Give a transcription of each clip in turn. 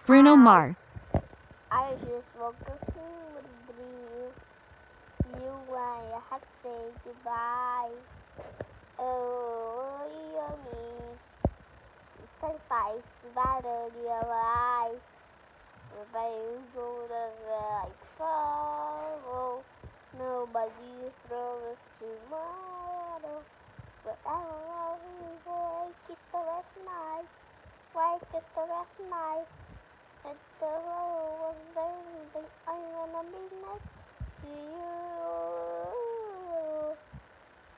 Bruno Mars. I just woke up with a dream. You and I say goodbye. Oh, your knees. Sacrifice the battle your eyes. But you go the like follow. Nobody promised tomorrow. But I love you, boy. Kiss the last night. Why kiss the last night? And the world was everything I wanna be next to you.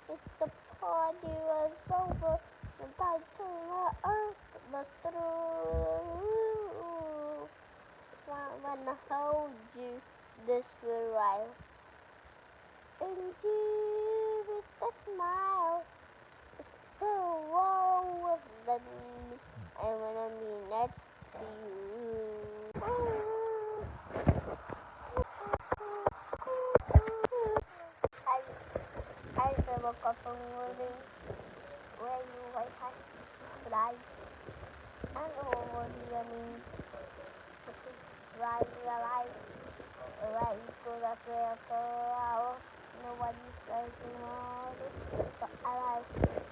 If the party was over, the tide to my earth was through. Wanna hold you this for a while. And you with a smile. If the world was ending, I wanna be next to you. I woke up from morning where you white hat bright. I know what it means. The six right alive. Right go that prayer for an hour. Nobody's praying tomorrow. So I like